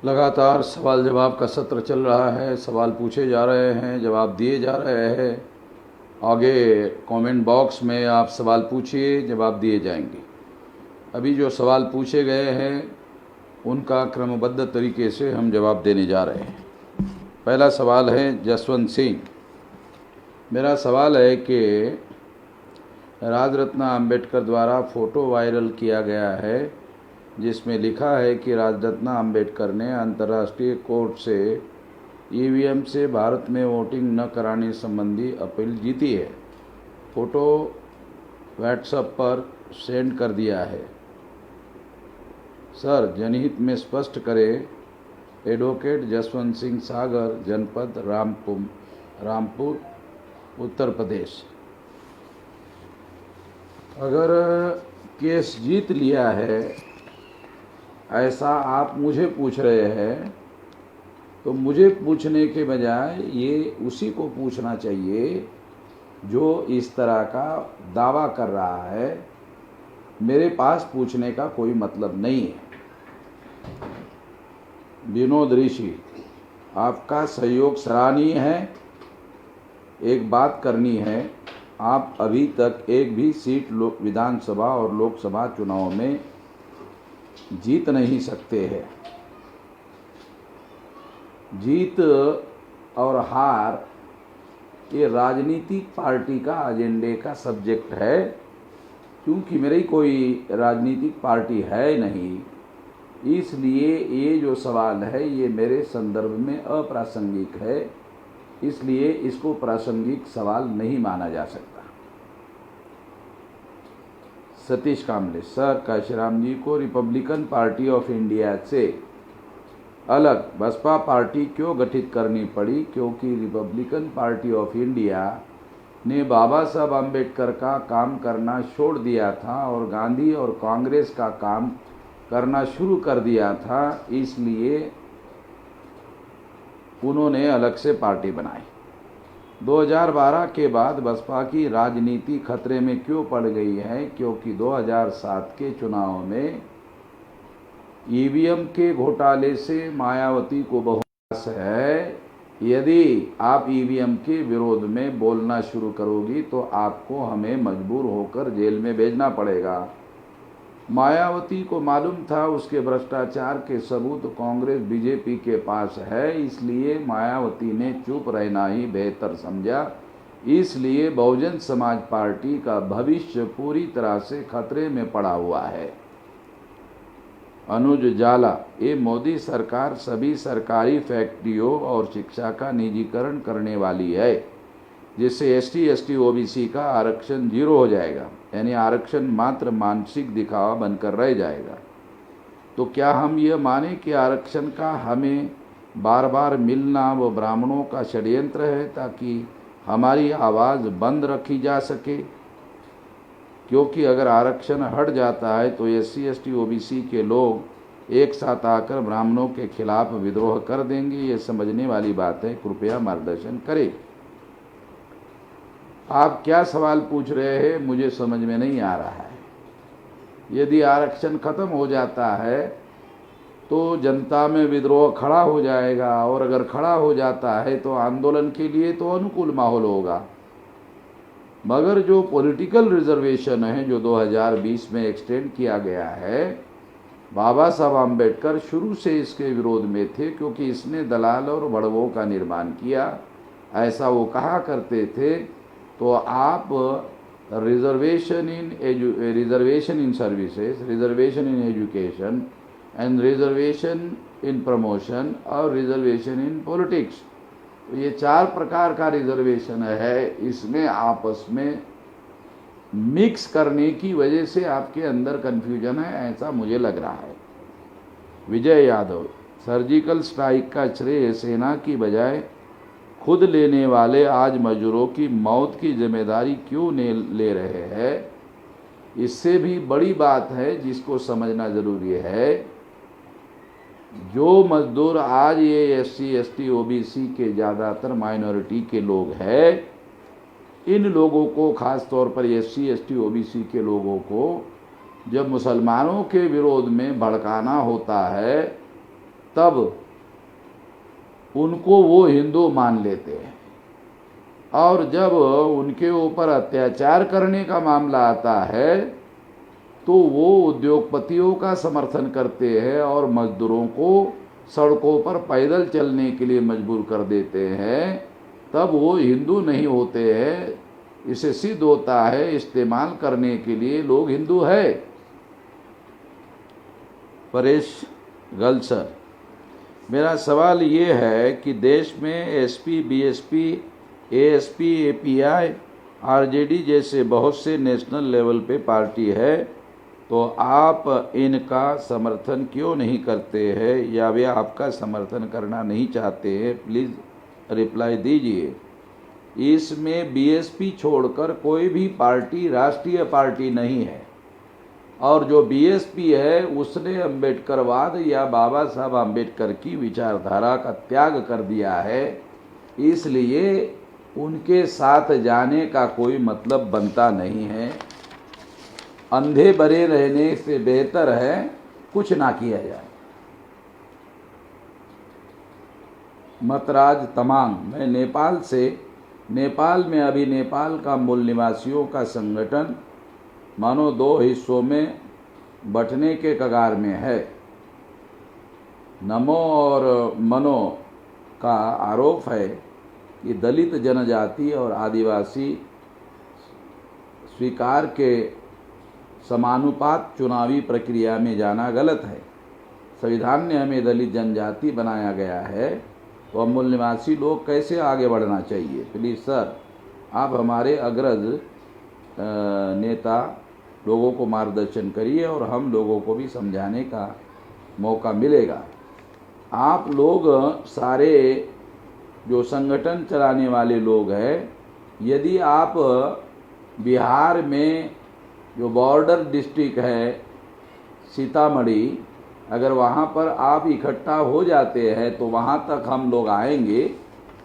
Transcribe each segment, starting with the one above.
लगातार सवाल जवाब का सत्र चल रहा है। सवाल पूछे जा रहे हैं, जवाब दिए जा रहे हैं। आगे कमेंट बॉक्स में आप सवाल पूछिए, जवाब दिए जाएंगे। अभी जो सवाल पूछे गए हैं उनका क्रमबद्ध तरीके से हम जवाब देने जा रहे हैं। पहला सवाल है जसवंत सिंह। मेरा सवाल है कि राजरत्न अंबेडकर द्वारा फ़ोटो वायरल किया गया है जिसमें लिखा है कि राजरत्न अंबेडकर ने अंतर्राष्ट्रीय कोर्ट से ईवीएम से भारत में वोटिंग न कराने संबंधी अपील जीती है। फ़ोटो व्हाट्सएप पर सेंड कर दिया है। सर, जनहित में स्पष्ट करें। एडवोकेट जसवंत सिंह, सागर, जनपद रामपुर, उत्तर प्रदेश। अगर केस जीत लिया है ऐसा आप मुझे पूछ रहे हैं तो मुझे पूछने के बजाय ये उसी को पूछना चाहिए जो इस तरह का दावा कर रहा है। मेरे पास पूछने का कोई मतलब नहीं है। विनोद ऋषि, आपका सहयोग सराहनीय है। एक बात करनी है, आप अभी तक एक भी सीट विधानसभा और लोकसभा चुनाव में जीत नहीं सकते हैं। जीत और हार ये राजनीतिक पार्टी का एजेंडे का सब्जेक्ट है। क्योंकि मेरी कोई राजनीतिक पार्टी है नहीं, इसलिए ये जो सवाल है ये मेरे संदर्भ में अप्रासंगिक है। इसलिए इसको प्रासंगिक सवाल नहीं माना जा सकता। सतीश कामले, सर, काशीराम जी को रिपब्लिकन पार्टी ऑफ इंडिया से अलग बसपा पार्टी क्यों गठित करनी पड़ी? क्योंकि रिपब्लिकन पार्टी ऑफ इंडिया ने बाबा साहब अम्बेडकर का काम करना छोड़ दिया था और गांधी और कांग्रेस का काम करना शुरू कर दिया था। इसलिए उन्होंने अलग से पार्टी बनाई। 2012 के बाद बसपा की राजनीति खतरे में क्यों पड़ गई है? क्योंकि 2007 के चुनाव में ईवीएम के घोटाले से मायावती को बहुत आस है। यदि आप ईवीएम के विरोध में बोलना शुरू करोगी तो आपको हमें मजबूर होकर जेल में भेजना पड़ेगा। मायावती को मालूम था उसके भ्रष्टाचार के सबूत कांग्रेस बीजेपी के पास है, इसलिए मायावती ने चुप रहना ही बेहतर समझा। इसलिए बहुजन समाज पार्टी का भविष्य पूरी तरह से खतरे में पड़ा हुआ है। अनुज जाला, ये मोदी सरकार सभी सरकारी फैक्ट्रियों और शिक्षा का निजीकरण करने वाली है, जिससे एसटी, एसटी, ओबीसी का आरक्षण 0 हो जाएगा। यानी आरक्षण मात्र मानसिक दिखावा बनकर रह जाएगा। तो क्या हम ये माने कि आरक्षण का हमें बार बार मिलना वो ब्राह्मणों का षड्यंत्र है ताकि हमारी आवाज़ बंद रखी जा सके? क्योंकि अगर आरक्षण हट जाता है तो एससी, एसटी, ओबीसी के लोग एक साथ आकर ब्राह्मणों के खिलाफ विद्रोह कर देंगे। ये समझने वाली बात है। कृपया मार्गदर्शन करें। आप क्या सवाल पूछ रहे हैं मुझे समझ में नहीं आ रहा है। यदि आरक्षण खत्म हो जाता है तो जनता में विद्रोह खड़ा हो जाएगा, और अगर खड़ा हो जाता है तो आंदोलन के लिए तो अनुकूल माहौल होगा। मगर जो पॉलिटिकल रिजर्वेशन है जो 2020 में एक्सटेंड किया गया है, बाबा साहब आम्बेडकर शुरू से इसके विरोध में थे क्योंकि इसने दलाल और बड़वों का निर्माण किया, ऐसा वो कहा करते थे। तो आप reservation in services, reservation in education and reservation in promotion और रिजर्वेशन इन पॉलिटिक्स, तो ये 4 प्रकार का रिजर्वेशन है। इसमें आपस में मिक्स करने की वजह से आपके अंदर कन्फ्यूजन है, ऐसा मुझे लग रहा है। विजय यादव, सर्जिकल स्ट्राइक का श्रेय सेना की बजाय खुद लेने वाले आज मजदूरों की मौत की जिम्मेदारी क्यों ले रहे हैं? इससे भी बड़ी बात है जिसको समझना ज़रूरी है। जो मजदूर आज ये एससी, एसटी, ओबीसी के ज़्यादातर माइनॉरिटी के लोग हैं, इन लोगों को, ख़ास तौर पर एससी, एसटी, ओबीसी के लोगों को जब मुसलमानों के विरोध में भड़काना होता है तब उनको वो हिंदू मान लेते हैं, और जब उनके ऊपर अत्याचार करने का मामला आता है तो वो उद्योगपतियों का समर्थन करते हैं और मजदूरों को सड़कों पर पैदल चलने के लिए मजबूर कर देते हैं, तब वो हिंदू नहीं होते हैं। इसे सिद्ध होता है इस्तेमाल करने के लिए लोग हिंदू है। परेश गल सर, मेरा सवाल ये है कि देश में SP, BSP, ASP, API, RJD जैसे बहुत से नेशनल लेवल पे पार्टी है, तो आप इनका समर्थन क्यों नहीं करते हैं या वे आपका समर्थन करना नहीं चाहते हैं? प्लीज़ रिप्लाई दीजिए। इसमें बीएसपी छोड़कर कोई भी पार्टी राष्ट्रीय पार्टी नहीं है, और जो बीएसपी है उसने अम्बेडकरवाद या बाबा साहब अम्बेडकर की विचारधारा का त्याग कर दिया है, इसलिए उनके साथ जाने का कोई मतलब बनता नहीं है। अंधे बने रहने से बेहतर है कुछ ना किया जाए। मतराज तमांग, मैं नेपाल से, नेपाल में अभी नेपाल का मूल निवासियों का संगठन मानो 2 हिस्सों में बंटने के कगार में है। नमो और मनो का आरोप है कि दलित जनजाति और आदिवासी स्वीकार के समानुपात चुनावी प्रक्रिया में जाना गलत है। संविधान ने हमें दलित जनजाति बनाया गया है, तो अब मूल निवासी लोग कैसे आगे बढ़ना चाहिए? प्लीज़ सर, आप हमारे अग्रज नेता लोगों को मार्गदर्शन करिए और हम लोगों को भी समझाने का मौका मिलेगा। आप लोग सारे जो संगठन चलाने वाले लोग हैं, यदि आप बिहार में जो बॉर्डर डिस्ट्रिक्ट है सीतामढ़ी, अगर वहाँ पर आप इकट्ठा हो जाते हैं तो वहाँ तक हम लोग आएंगे,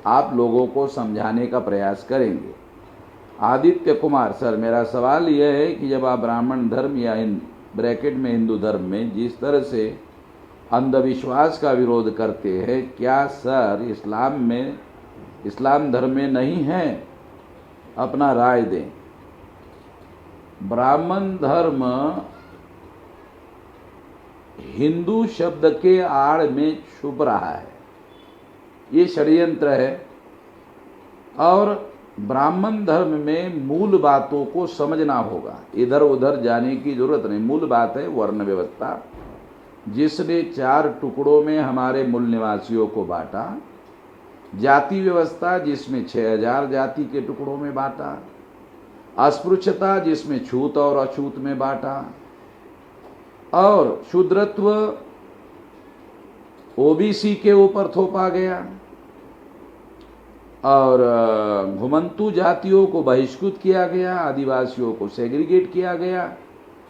आप लोगों को समझाने का प्रयास करेंगे। आदित्य कुमार सर, मेरा सवाल यह है कि जब आप ब्राह्मण धर्म या ब्रैकेट में हिंदू धर्म में जिस तरह से अंधविश्वास का विरोध करते हैं, क्या सर इस्लाम धर्म में नहीं है? अपना राय दें। ब्राह्मण धर्म हिंदू शब्द के आड़ में छुप रहा है, ये षड्यंत्र है, और ब्राह्मण धर्म में मूल बातों को समझना होगा, इधर उधर जाने की जरूरत नहीं। मूल बात है वर्ण व्यवस्था, जिसने 4 टुकड़ों में हमारे मूल निवासियों को बांटा, जाति व्यवस्था जिसमें 6000 जाति के टुकड़ों में बांटा, अस्पृश्यता जिसमें छूत और अछूत में बांटा, और शूद्रत्व ओबीसी के ऊपर थोपा गया, और घुमंतु जातियों को बहिष्कृत किया गया, आदिवासियों को सेग्रीगेट किया गया,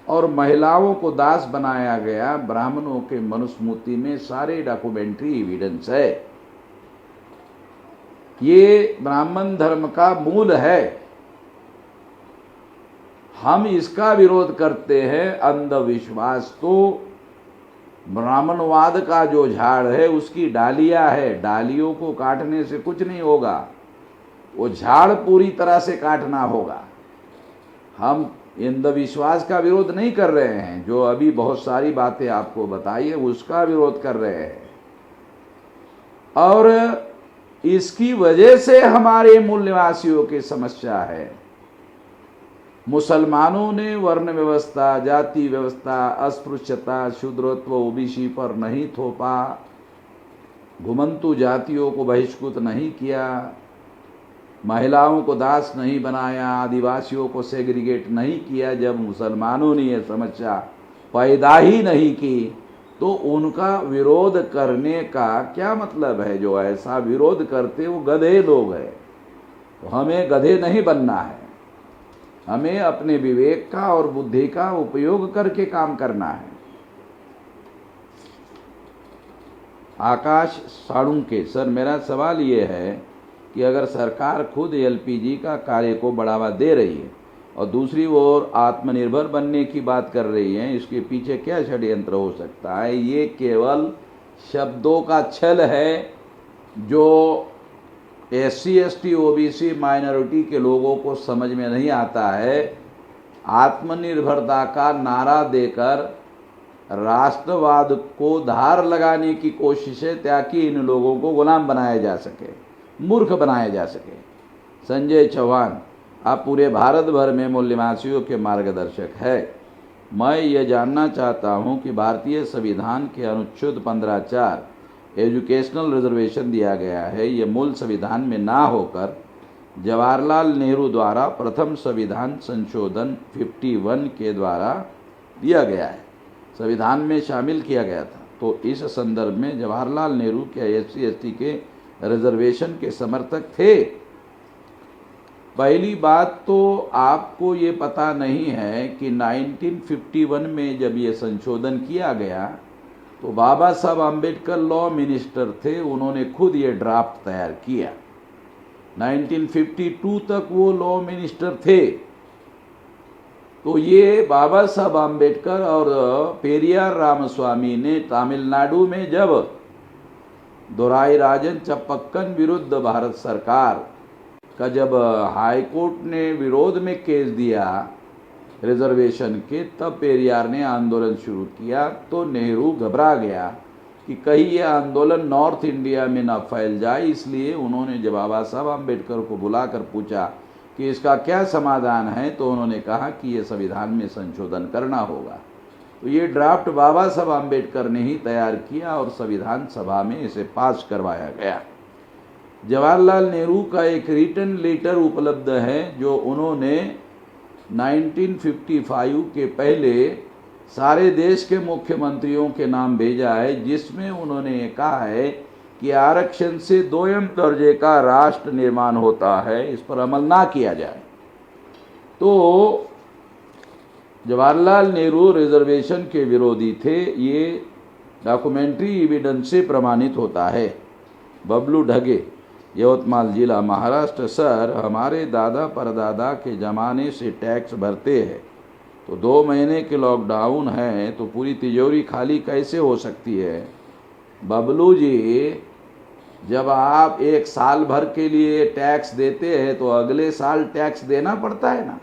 और महिलाओं को दास बनाया गया। ब्राह्मणों के मनुस्मृति में सारे डॉक्यूमेंट्री एविडेंस है। ये ब्राह्मण धर्म का मूल है। हम इसका विरोध करते हैं। अंधविश्वास तो ब्राह्मणवाद का जो झाड़ है उसकी डालियां है, डालियों को काटने से कुछ नहीं होगा, वो झाड़ पूरी तरह से काटना होगा। हम अंधविश्वास का विरोध नहीं कर रहे हैं, जो अभी बहुत सारी बातें आपको बताई है उसका विरोध कर रहे हैं, और इसकी वजह से हमारे मूल निवासियों की समस्या है। मुसलमानों ने वर्ण व्यवस्था, जाति व्यवस्था, अस्पृश्यता, शूद्रत्व ओबीसी पर नहीं थोपा, घुमंतु जातियों को बहिष्कृत नहीं किया, महिलाओं को दास नहीं बनाया, आदिवासियों को सेग्रीगेट नहीं किया। जब मुसलमानों ने यह समस्या पैदा ही नहीं की तो उनका विरोध करने का क्या मतलब है? जो ऐसा विरोध करते वो गधे लोग हैं। तो हमें गधे नहीं बनना है, हमें अपने विवेक का और बुद्धि का उपयोग करके काम करना है। आकाश साळुंके सर, मेरा सवाल ये है कि अगर सरकार खुद एलपीजी का कार्य को बढ़ावा दे रही है और दूसरी ओर आत्मनिर्भर बनने की बात कर रही है, इसके पीछे क्या षड्यंत्र हो सकता है? ये केवल शब्दों का छल है जो SC ST OBC माइनॉरिटी के लोगों को समझ में नहीं आता है। आत्मनिर्भरता का नारा देकर राष्ट्रवाद को धार लगाने की कोशिश है ताकि इन लोगों को गुलाम बनाया जा सके, मूर्ख बनाया जा सके। संजय चौहान, आप पूरे भारत भर में मूल्यवासियों के मार्गदर्शक है। मैं ये जानना चाहता हूं कि भारतीय संविधान के अनुच्छेद 15(4) एजुकेशनल रिजर्वेशन दिया गया है, ये मूल संविधान में ना होकर जवाहरलाल नेहरू द्वारा प्रथम संविधान संशोधन 51 के द्वारा दिया गया है, संविधान में शामिल किया गया था। तो इस संदर्भ में जवाहरलाल नेहरू क्या SC ST के रिजर्वेशन के समर्थक थे? पहली बात तो आपको ये पता नहीं है कि 1951 में जब ये संशोधन किया गया तो बाबा साहब आम्बेडकर लॉ मिनिस्टर थे, उन्होंने खुद ये ड्राफ्ट तैयार किया। 1952 तक वो लॉ मिनिस्टर थे। तो ये बाबा साहब आम्बेडकर और पेरियार रामस्वामी ने तमिलनाडु में जब दोराई राजन चप्पक्कन विरुद्ध भारत सरकार का जब हाई कोर्ट ने विरोध में केस दिया रिजर्वेशन के, तब पेरियार ने आंदोलन शुरू किया। तो नेहरू घबरा गया कि कहीं यह आंदोलन नॉर्थ इंडिया में न फैल जाए, इसलिए उन्होंने जब बाबा साहब आम्बेडकर को बुलाकर पूछा कि इसका क्या समाधान है, तो उन्होंने कहा कि ये संविधान में संशोधन करना होगा। तो ये ड्राफ्ट बाबा साहब आम्बेडकर ने ही तैयार किया और संविधान सभा में इसे पास करवाया गया। जवाहरलाल नेहरू का एक रिटन लेटर उपलब्ध है जो उन्होंने 1955 के पहले सारे देश के मुख्यमंत्रियों के नाम भेजा है, जिसमें उन्होंने ये कहा है कि आरक्षण से दोयम दर्जे का राष्ट्र निर्माण होता है, इस पर अमल ना किया जाए। तो जवाहरलाल नेहरू रिजर्वेशन के विरोधी थे, ये डॉक्यूमेंट्री एविडेंस से प्रमाणित होता है। बबलू ढगे, यवतमाल जिला, महाराष्ट्र। सर, हमारे दादा परदादा के ज़माने से टैक्स भरते हैं, तो 2 महीने के लॉकडाउन है तो पूरी तिजोरी खाली कैसे हो सकती है? बबलू जी, जब आप 1 साल भर के लिए टैक्स देते हैं तो अगले साल टैक्स देना पड़ता है ना।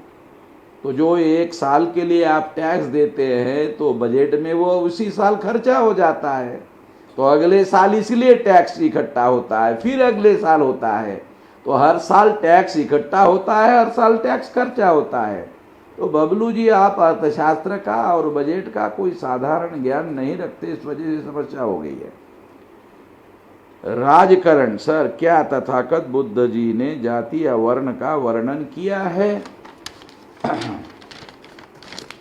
तो जो 1 साल के लिए आप टैक्स देते हैं तो बजट में वो उसी साल खर्चा हो जाता है, तो अगले साल इसलिए टैक्स इकट्ठा होता है, फिर अगले साल होता है। तो हर साल टैक्स इकट्ठा होता है, हर साल टैक्स खर्चा होता है। तो बबलू जी, आप अर्थशास्त्र का और बजट का कोई साधारण ज्ञान नहीं रखते, इस वजह से समस्या हो गई है। राजकरण, सर, क्या तथागत बुद्ध जी ने जाति या वर्ण का वर्णन किया है?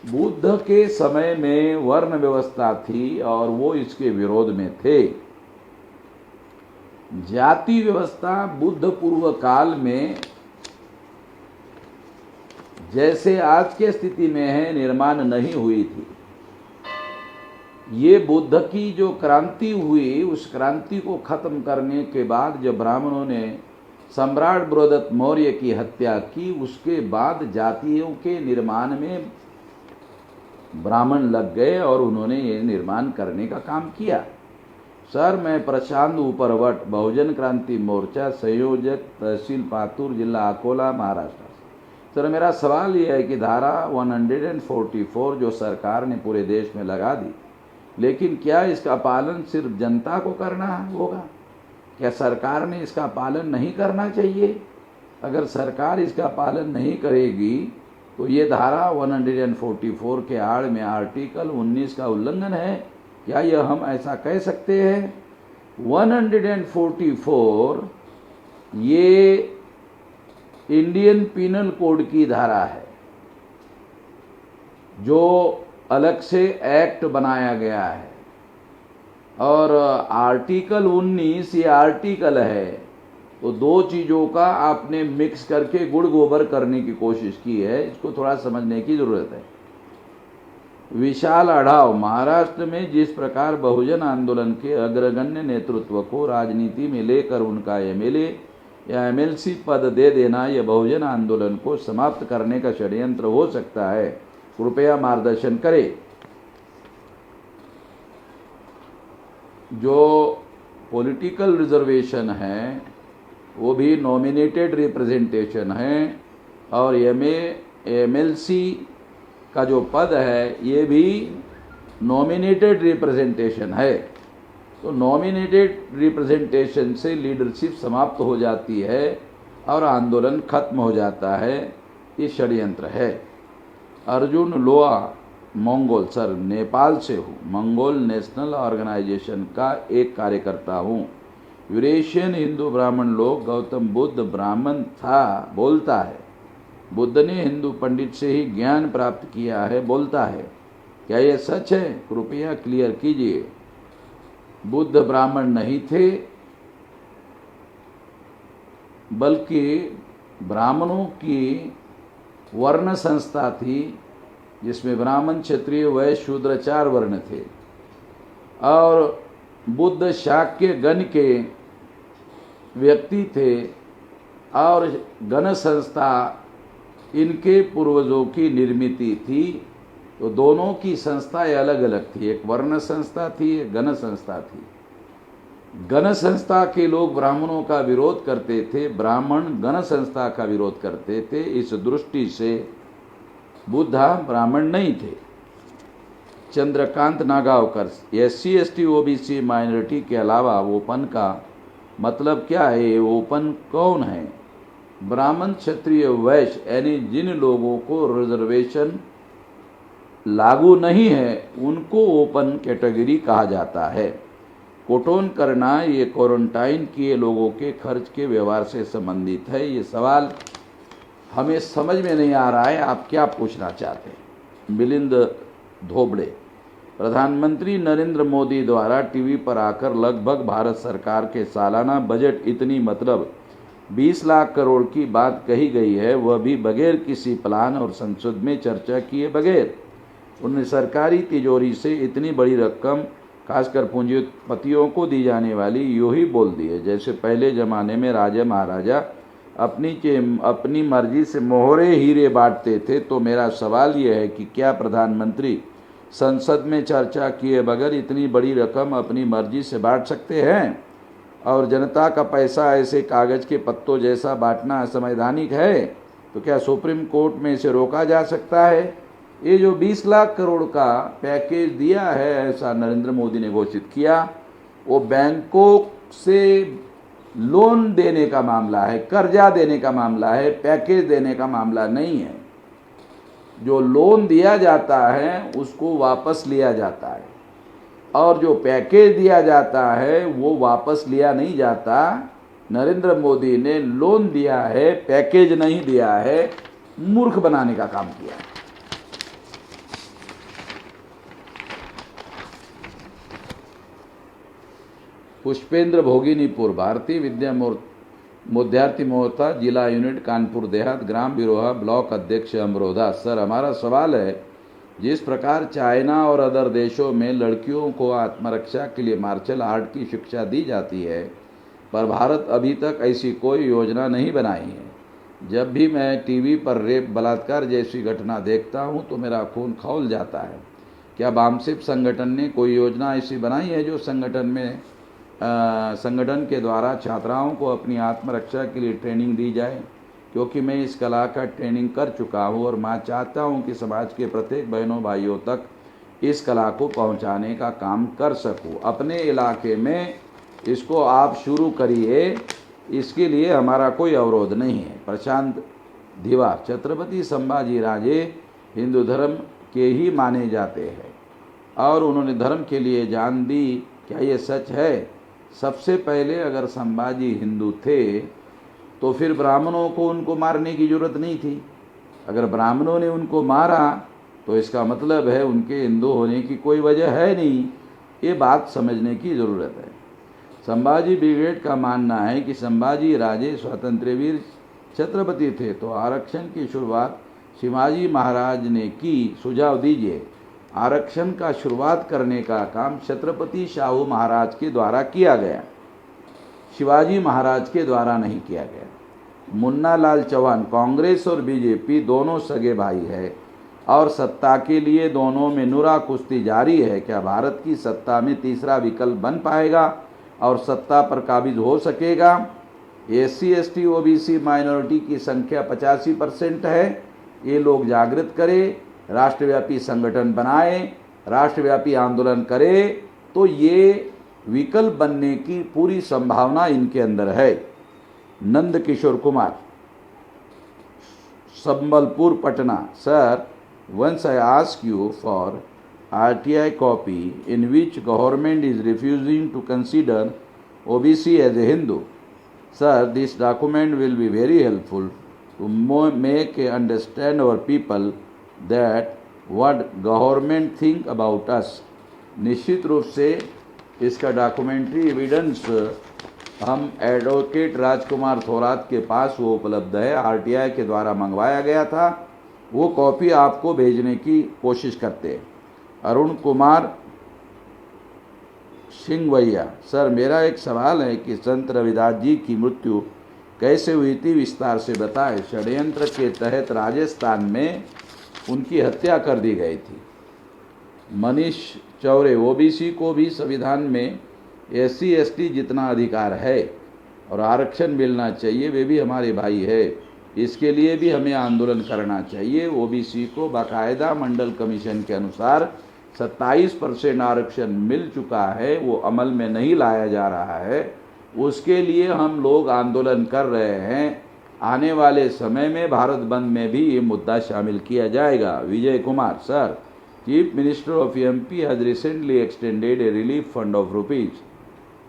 बुद्ध के समय में वर्ण व्यवस्था थी और वो इसके विरोध में थे। जाति व्यवस्था बुद्ध पूर्व काल में जैसे आज के स्थिति में है निर्माण नहीं हुई थी। ये बुद्ध की जो क्रांति हुई, उस क्रांति को खत्म करने के बाद जब ब्राह्मणों ने सम्राट बृहदत्त मौर्य की हत्या की, उसके बाद जातियों के निर्माण में ब्राह्मण लग गए और उन्होंने ये निर्माण करने का काम किया। सर, मैं प्रशांत उपरवट, बहुजन क्रांति मोर्चा संयोजक, तहसील पातुर, जिला अकोला, महाराष्ट्र। सर, मेरा सवाल यह है कि धारा 144 जो सरकार ने पूरे देश में लगा दी, लेकिन क्या इसका पालन सिर्फ जनता को करना होगा? क्या सरकार ने इसका पालन नहीं करना चाहिए? अगर सरकार इसका पालन नहीं करेगी तो ये धारा 144 के आड़ में आर्टिकल 19 का उल्लंघन है। क्या यह हम ऐसा कह सकते हैं? 144 ये इंडियन पिनल कोड की धारा है जो अलग से एक्ट बनाया गया है, और आर्टिकल 19 ये आर्टिकल है। तो 2 चीज़ों का आपने मिक्स करके गुड़ गोबर करने की कोशिश की है, इसको थोड़ा समझने की ज़रूरत है। विशाल अढ़ाव, महाराष्ट्र में जिस प्रकार बहुजन आंदोलन के अग्रगण्य नेतृत्व को राजनीति में लेकर उनका MLA या MLC पद दे देना, यह बहुजन आंदोलन को समाप्त करने का षड्यंत्र हो सकता है, कृपया मार्गदर्शन करें। जो पॉलिटिकल रिजर्वेशन है वो भी नॉमिनेटेड रिप्रेजेंटेशन है, और MLC का जो पद है ये भी नॉमिनेटेड रिप्रेजेंटेशन है। तो नॉमिनेटेड रिप्रेजेंटेशन से लीडरशिप समाप्त हो जाती है और आंदोलन खत्म हो जाता है। ये षड्यंत्र है। अर्जुन लोआ, मंगोल, सर नेपाल से हूँ, मंगोल नेशनल ऑर्गेनाइजेशन का एक कार्यकर्ता हूँ। यूरेशियन हिंदू ब्राह्मण लोग गौतम बुद्ध ब्राह्मण था बोलता है, बुद्ध ने हिंदू पंडित से ही ज्ञान प्राप्त किया है बोलता है। क्या यह सच है? कृपया क्लियर कीजिए। बुद्ध ब्राह्मण नहीं थे, बल्कि ब्राह्मणों की वर्ण संस्था थी जिसमें ब्राह्मण, क्षत्रिय, वैश्य, शूद्र 4 वर्ण थे, और बुद्ध शाक्य गण के व्यक्ति थे, और गण संस्था इनके पूर्वजों की निर्मित थी। तो दोनों की संस्थाएं अलग अलग थी, एक वर्ण संस्था थी, एक गण संस्था थी। गण संस्था के लोग ब्राह्मणों का विरोध करते थे, ब्राह्मण गण संस्था का विरोध करते थे। इस दृष्टि से बुद्धा ब्राह्मण नहीं थे। Chandrakant Nagavkar, SC ST OBC minority के अलावा ओपन का मतलब क्या है? ये ओपन कौन है? ब्राह्मण, क्षत्रिय, वैश्य यानी जिन लोगों को रिजर्वेशन लागू नहीं है उनको ओपन कैटेगरी कहा जाता है। कोटोन करना ये क्वारंटाइन किए लोगों के खर्च के व्यवहार से संबंधित है। ये सवाल हमें समझ में नहीं आ रहा है, आप क्या पूछना चाहते हैं? मिलिंद धोबड़े, प्रधानमंत्री नरेंद्र मोदी द्वारा टीवी पर आकर लगभग भारत सरकार के सालाना बजट इतनी मतलब 20 लाख करोड़ की बात कही गई है, वह भी बगैर किसी प्लान और संसद में चर्चा किए बगैर। उन्होंने सरकारी तिजोरी से इतनी बड़ी रकम खासकर पूंजीपतियों को दी जाने वाली यूं ही बोल दी है जैसे पहले ज़माने में राजा महाराजा अपनी मर्जी से मोहरे हीरे बांटते थे। तो मेरा सवाल यह है कि क्या प्रधानमंत्री संसद में चर्चा किए बगैर इतनी बड़ी रकम अपनी मर्जी से बांट सकते हैं? और जनता का पैसा ऐसे कागज़ के पत्तों जैसा बांटना असंवैधानिक है? तो क्या सुप्रीम कोर्ट में इसे रोका जा सकता है? ये जो 20 लाख करोड़ का पैकेज दिया है, ऐसा नरेंद्र मोदी ने घोषित किया, वो बैंकों से लोन देने का मामला है, कर्जा देने का मामला है, पैकेज देने का मामला नहीं है। जो लोन दिया जाता है उसको वापस लिया जाता है, और जो पैकेज दिया जाता है वो वापस लिया नहीं जाता। नरेंद्र मोदी ने लोन दिया है, पैकेज नहीं दिया है, मूर्ख बनाने का काम किया है। पुष्पेंद्र भोगिनीपुर, भारतीय विद्यार्थी मोर्चा जिला यूनिट कानपुर देहात, ग्राम बिरोहा, ब्लॉक अध्यक्ष अमरोधा। सर, हमारा सवाल है, जिस प्रकार चाइना और अदर देशों में लड़कियों को आत्मरक्षा के लिए मार्शल आर्ट की शिक्षा दी जाती है, पर भारत अभी तक ऐसी कोई योजना नहीं बनाई है। जब भी मैं टीवी पर रेप, बलात्कार जैसी घटना देखता हूं तो मेरा खून खौल जाता है। क्या बामसिप संगठन ने कोई योजना ऐसी बनाई है जो संगठन के द्वारा छात्राओं को अपनी आत्मरक्षा के लिए ट्रेनिंग दी जाए? क्योंकि मैं इस कला का ट्रेनिंग कर चुका हूं और मैं चाहता हूं कि समाज के प्रत्येक बहनों भाइयों तक इस कला को पहुंचाने का काम कर सकूं। अपने इलाके में इसको आप शुरू करिए, इसके लिए हमारा कोई अवरोध नहीं है। प्रशांत धीवा, छत्रपति संभाजी राजे हिंदू धर्म के ही माने जाते हैं और उन्होंने धर्म के लिए जान दी, क्या ये सच है? सबसे पहले अगर संभाजी हिंदू थे तो फिर ब्राह्मणों को उनको मारने की जरूरत नहीं थी। अगर ब्राह्मणों ने उनको मारा तो इसका मतलब है उनके हिंदू होने की कोई वजह है नहीं। ये बात समझने की ज़रूरत है। संभाजी ब्रिगेड का मानना है कि संभाजी राजे स्वातंत्र्यवीर छत्रपति थे, तो आरक्षण की शुरुआत शिवाजी महाराज ने की। सुझाव दीजिए। आरक्षण का शुरुआत करने का काम छत्रपति शाहू महाराज के द्वारा किया गया, शिवाजी महाराज के द्वारा नहीं किया गया। मुन्ना लाल चौहान, कांग्रेस और बीजेपी दोनों सगे भाई है और सत्ता के लिए दोनों में नुरा कुश्ती जारी है। क्या भारत की सत्ता में तीसरा विकल्प बन पाएगा और सत्ता पर काबिज हो सकेगा? SC ST OBC माइनॉरिटी की संख्या 85% है। ये लोग जागृत करें, राष्ट्रव्यापी संगठन बनाएं, राष्ट्रव्यापी आंदोलन करें, तो ये विकल्प बनने की पूरी संभावना इनके अंदर है। Nand Kishore Kumar, Sambalpur, Patna. Sir, once I ask you for RTI copy in which government is refusing to consider OBC as a Hindu. Sir, this document will be very helpful to make understand our people that what government think about us. निश्चित रूप से इसका documentary evidence हम advocate राजकुमार थोरात के पास वो उपलब्ध है, RTI के द्वारा मंगवाया गया था। वो कॉपी आपको भेजने की कोशिश करते हैं। अरुण कुमार सिंह भैया, सर मेरा एक सवाल है कि संत रविदास जी की मृत्यु कैसे हुई थी, विस्तार से बताएं। षड्यंत्र के तहत राजस्थान में उनकी हत्या कर दी गई थी। मनीष चौरे, OBC को भी संविधान में SC ST जितना अधिकार है और आरक्षण मिलना चाहिए, वे भी हमारे भाई है। इसके लिए भी हमें आंदोलन करना चाहिए। OBC को बाकायदा मंडल कमीशन के अनुसार 27% आरक्षण मिल चुका है, वो अमल में नहीं लाया जा रहा है। उसके लिए हम लोग आंदोलन कर रहे हैं। आने वाले समय में भारत बंद में भी ये मुद्दा शामिल किया जाएगा। Vijay Kumar, sir, chief minister of MP has recently extended a relief fund of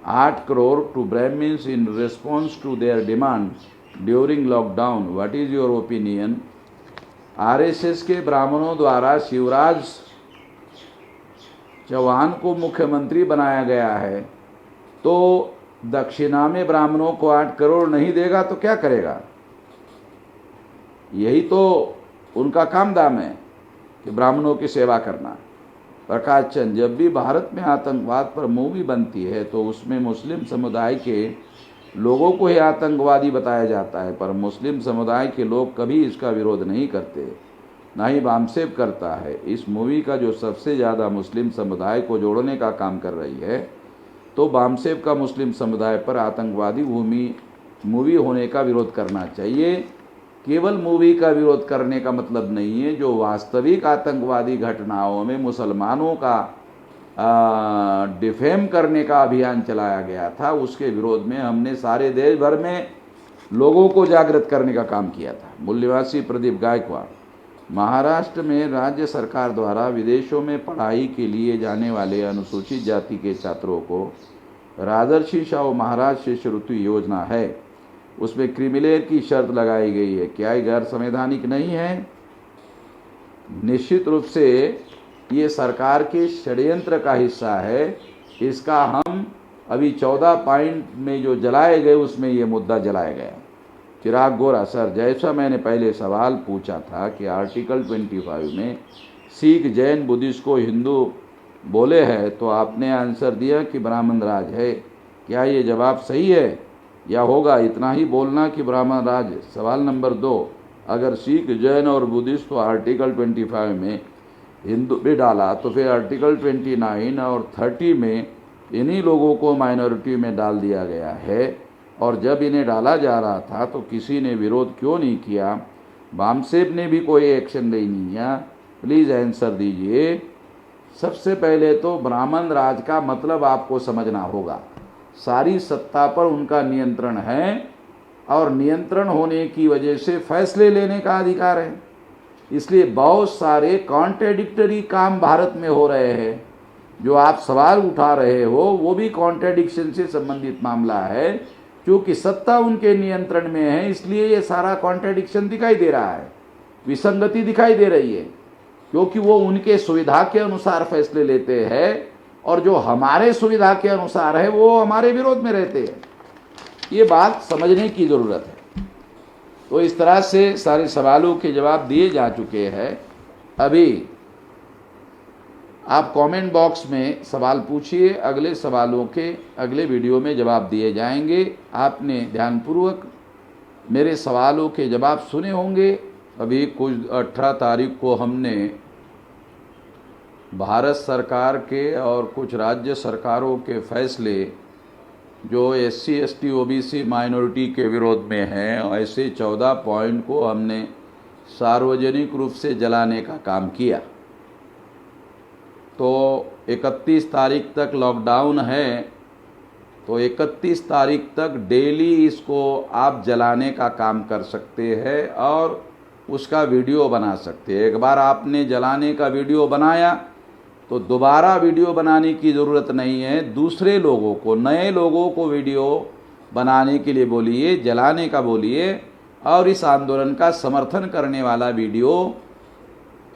₹8 crore to Brahmins in response to their demands during lockdown. What is your opinion? RSS के ब्राह्मणों द्वारा शिवराज चौहान को मुख्यमंत्री बनाया गया है, तो दक्षिणा में ब्राह्मणों को 8 करोड़ नहीं देगा तो क्या करेगा? यही तो उनका काम दाम है कि ब्राह्मणों की सेवा करना। प्रकाश चंद, जब भी भारत में आतंकवाद पर मूवी बनती है तो उसमें मुस्लिम समुदाय के लोगों को ही आतंकवादी बताया जाता है, पर मुस्लिम समुदाय के लोग कभी इसका विरोध नहीं करते, ना ही बामसेब करता है। इस मूवी का जो सबसे ज़्यादा मुस्लिम समुदाय को जोड़ने का काम कर रही है, तो बामसेब का मुस्लिम समुदाय पर आतंकवादी मूवी होने का विरोध करना चाहिए। केवल मूवी का विरोध करने का मतलब नहीं है, जो वास्तविक आतंकवादी घटनाओं में मुसलमानों का डिफेम करने का अभियान चलाया गया था, उसके विरोध में हमने सारे देश भर में लोगों को जागृत करने का काम किया था। मूल्यवासी प्रदीप गायकवाड़, महाराष्ट्र में राज्य सरकार द्वारा विदेशों में पढ़ाई के लिए जाने वाले अनुसूचित जाति के छात्रों को राजर्षि शाहू महाराज शिष्यवृत्ति योजना है, उसमें क्रिमिलेयर की शर्त लगाई गई है। क्या ये गैर संवैधानिक नहीं है? निश्चित रूप से ये सरकार के षड्यंत्र का हिस्सा है। इसका हम अभी 14 पॉइंट में जो जलाए गए उसमें ये मुद्दा जलाया गया। चिराग गोरा, सर, जैसा मैंने पहले सवाल पूछा था कि आर्टिकल 25 में सिख, जैन, बुद्धिस्ट को हिंदू बोले है, तो आपने आंसर दिया कि ब्राह्मण राज है। क्या ये जवाब सही है या होगा इतना ही बोलना कि ब्राह्मण राज? सवाल नंबर 2, अगर सिख, जैन और बुद्धिस्ट को आर्टिकल 25 में हिंदू भी डाला, तो फिर आर्टिकल 29 और 30 में इन्हीं लोगों को माइनॉरिटी में डाल दिया गया है। और जब इन्हें डाला जा रहा था तो किसी ने विरोध क्यों नहीं किया? बामसेब ने भी कोई एक्शन नहीं लिया। प्लीज़ आंसर दीजिए। सबसे पहले तो ब्राह्मण राज का मतलब आपको समझना होगा। सारी सत्ता पर उनका नियंत्रण है और नियंत्रण होने की वजह से फैसले लेने का अधिकार है। इसलिए बहुत सारे कॉन्ट्रेडिक्टरी काम भारत में हो रहे हैं। जो आप सवाल उठा रहे हो वो भी कॉन्ट्रेडिक्शन से संबंधित मामला है, क्योंकि सत्ता उनके नियंत्रण में है, इसलिए ये सारा कॉन्ट्रेडिक्शन दिखाई दे रहा है, विसंगति दिखाई दे रही है, क्योंकि वो उनके सुविधा के अनुसार फैसले लेते हैं और जो हमारे सुविधा के अनुसार है वो हमारे विरोध में रहते हैं। ये बात समझने की ज़रूरत है। तो इस तरह से सारे सवालों के जवाब दिए जा चुके हैं। अभी आप कमेंट बॉक्स में सवाल पूछिए, अगले सवालों के अगले वीडियो में जवाब दिए जाएंगे। आपने ध्यानपूर्वक मेरे सवालों के जवाब सुने होंगे, अभी कुछ 18 तारीख को हमने भारत सरकार के और कुछ राज्य सरकारों के फैसले जो SC ST OBC माइनॉरिटी के विरोध में हैं, ऐसे 14 पॉइंट को हमने सार्वजनिक रूप से जलाने का काम किया। तो 31 तारीख तक लॉकडाउन है, तो 31 तारीख तक डेली इसको आप जलाने का काम कर सकते हैं और उसका वीडियो बना सकते हैं। एक बार आपने जलाने का वीडियो बनाया तो दोबारा वीडियो बनाने की ज़रूरत नहीं है। दूसरे लोगों को, नए लोगों को वीडियो बनाने के लिए बोलिए, जलाने का बोलिए और इस आंदोलन का समर्थन करने वाला वीडियो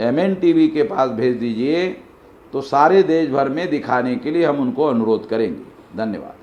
MNTV के पास भेज दीजिए, तो सारे देश भर में दिखाने के लिए हम उनको अनुरोध करेंगे। धन्यवाद।